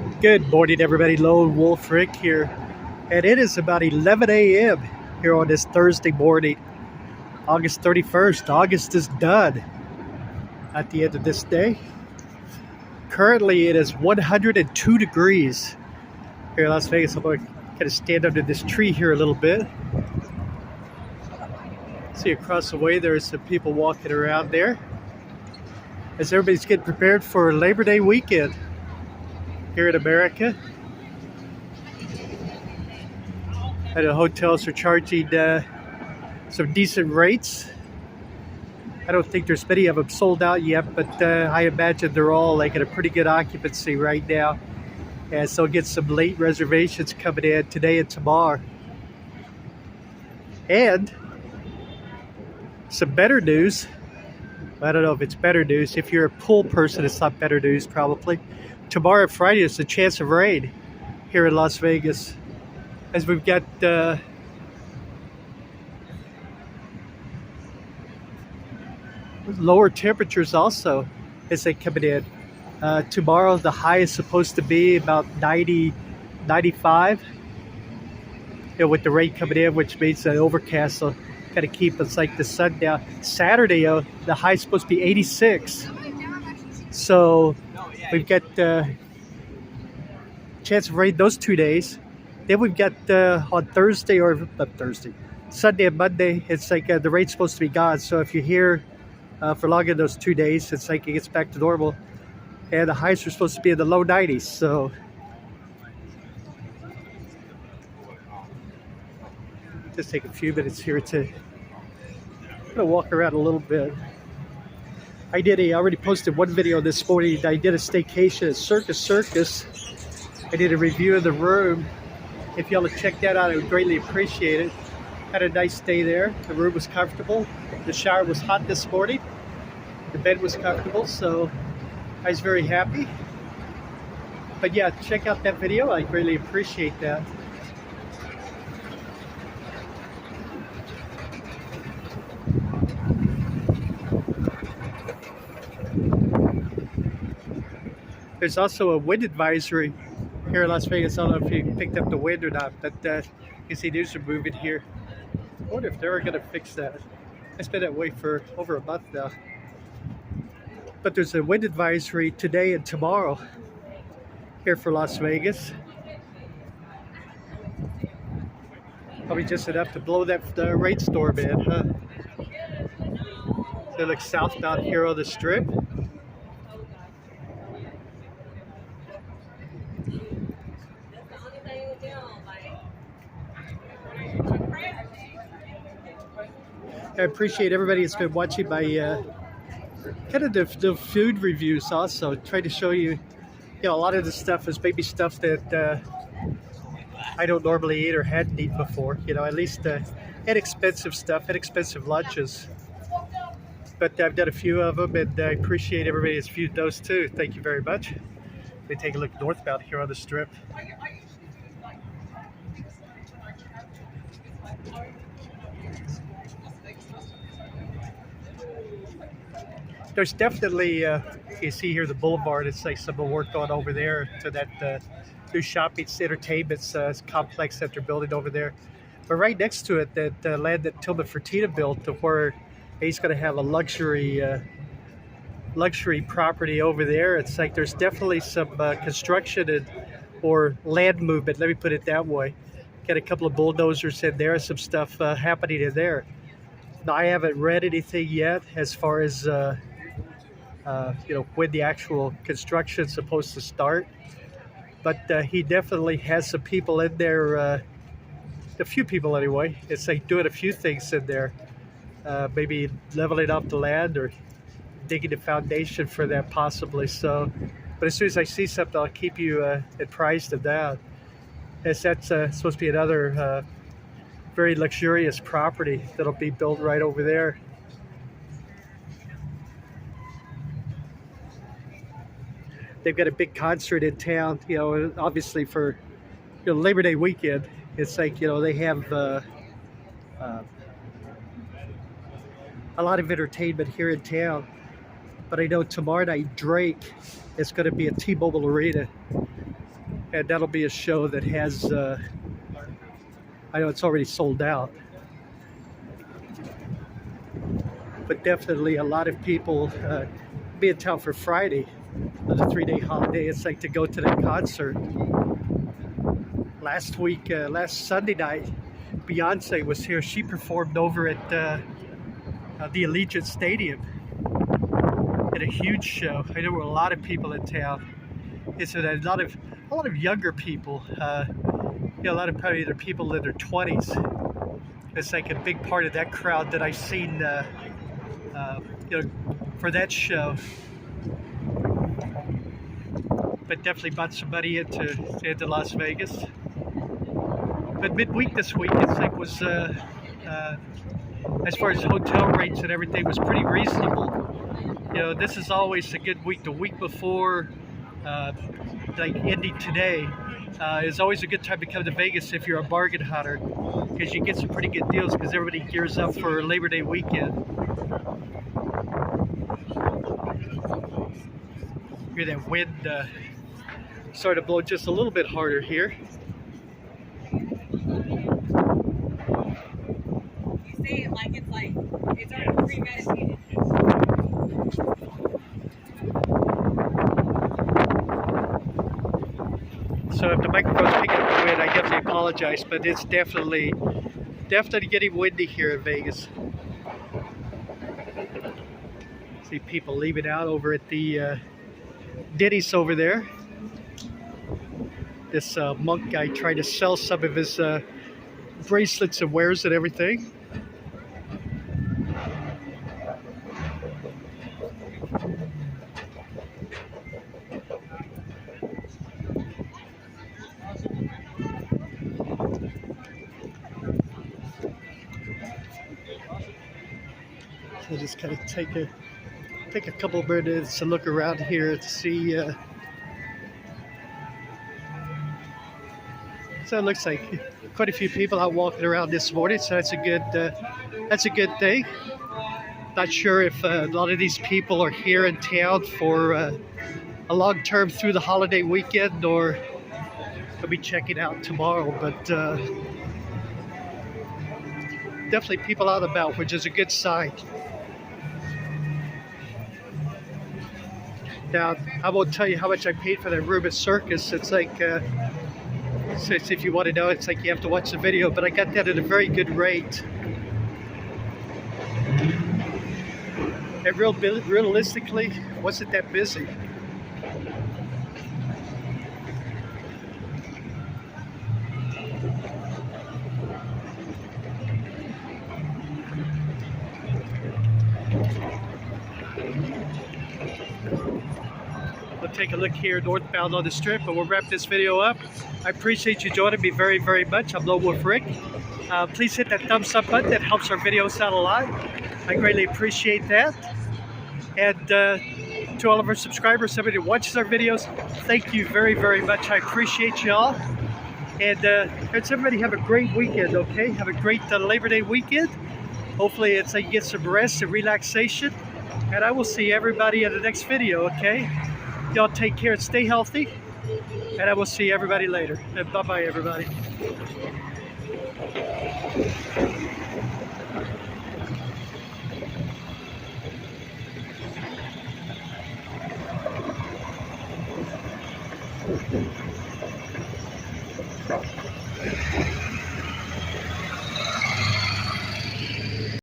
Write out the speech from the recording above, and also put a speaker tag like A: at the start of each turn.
A: Good morning, everybody. Lone Wolf Rick here, and it is about 11 a.m. here on this Thursday morning, August 31st. August is done at the end of this day. Currently, it is 102 degrees here in Las Vegas. I'm going to kind of stand under this tree here a little bit. See across the way, there's some people walking around there as everybody's getting prepared for Labor Day weekend here in America. And the hotels are charging some decent rates. I don't think there's many of them sold out yet, but I imagine they're all like at a pretty good occupancy right now. And so get some late reservations coming in today and tomorrow. And some better news. I don't know if it's better news. If you're a pool person, it's not better news probably. Tomorrow, Friday, is a chance of rain here in Las Vegas, as we've got lower temperatures also as they come in. Tomorrow, the high is supposed to be about 90, 95. With the rain coming in, which means the overcast will kind of keep us like the sun down. Saturday, the high is supposed to be 86. So we've got chance of rain those 2 days. Then we've got on Thursday, or not Thursday, Sunday and Monday, it's like the rain's supposed to be gone. So if you're here for longer than those 2 days, it's like it gets back to normal. And the highs are supposed to be in the low 90s. So just take a few minutes here to walk around a little bit. I already posted one video this morning. I did a staycation at Circus Circus. I did a review of the room. If y'all would check that out, I would greatly appreciate it. Had a nice day there. The room was comfortable. The shower was hot this morning. The bed was comfortable, so I was very happy. But yeah, check out that video. I greatly appreciate that. There's also a wind advisory here in Las Vegas. I don't know if you picked up the wind or not, but you can see news are moving here. I wonder if they're going to fix that. It's been that way for over a month now. But there's a wind advisory today and tomorrow here for Las Vegas. Probably just enough to blow that rainstorm in, huh? They look southbound here on the strip. I appreciate everybody that's been watching my kind of the food reviews also. Trying to show you, a lot of the stuff is maybe stuff that I don't normally eat or hadn't eaten before. At least inexpensive stuff, inexpensive lunches. But I've done a few of them, and I appreciate everybody that's viewed those too. Thank you very much. Let me take a look northbound here on the strip. There's definitely, you see here the boulevard, it's like some work on over there to that new shopping entertainment complex that they're building over there. But right next to it, that land that Tillman Fertitta built, to where he's going to have a luxury property over there. It's like there's definitely some construction or land movement, let me put it that way. Got a couple of bulldozers in there, some stuff happening in there. Now, I haven't read anything yet as far as when the actual construction is supposed to start, but he definitely has some people in there, a few people anyway. It's like doing a few things in there, maybe leveling up the land or digging the foundation for that possibly. So, but as soon as I see something, I'll keep you apprised of that. As that's supposed to be another very luxurious property that'll be built right over there. They've got a big concert in town, obviously for Labor Day weekend. It's like, they have a lot of entertainment here in town. But I know tomorrow night, Drake is going to be at T-Mobile Arena. And that'll be a show that has, I know it's already sold out, but definitely a lot of people be in town for Friday, the 3-day holiday. It's like to go to the concert. Last Sunday night, Beyonce was here. She performed over at the Allegiant Stadium at a huge show. I know there were a lot of people in town. It's a lot of younger people. A lot of probably the people in their 20s. It's like a big part of that crowd that I've seen, for that show. But definitely brought somebody into Las Vegas. But midweek this week, it's like was as far as hotel rates and everything was pretty reasonable. This is always a good week. The week before, like ending today, is always a good time to come to Vegas if you're a bargain hunter, because you get some pretty good deals because everybody gears up for Labor Day weekend. Hear that wind started to blow just a little bit harder here.
B: You say it like it's already premeditated.
A: So if the microphone's picking up the wind, I definitely apologize, but it's definitely getting windy here in Vegas. See people leaving out over at the Denny's over there. This monk guy trying to sell some of his bracelets and wares and everything. So just kind of take a couple minutes to look around here to see. So it looks like quite a few people out walking around this morning. So that's a good thing. Not sure if a lot of these people are here in town for a long term through the holiday weekend, or they'll be checking out tomorrow. But definitely people out and about, which is a good sign. Now, I won't tell you how much I paid for that room at Circus. It's like, if you want to know, it's like you have to watch the video, but I got that at a very good rate. And realistically, wasn't that busy. We'll take a look here northbound on the strip, and we'll wrap this video up. I appreciate you joining me very, very much. I'm Lone Wolf Rick. Please hit that thumbs up button. That helps our videos out a lot. I greatly appreciate that. And to all of our subscribers, somebody who watches our videos, thank you very, very much. I appreciate y'all. And let's everybody have a great weekend, okay? Have a great Labor Day weekend. Hopefully it's you get some rest and relaxation. And I will see everybody in the next video, okay? Y'all take care and stay healthy. And I will see everybody later. And bye-bye, everybody.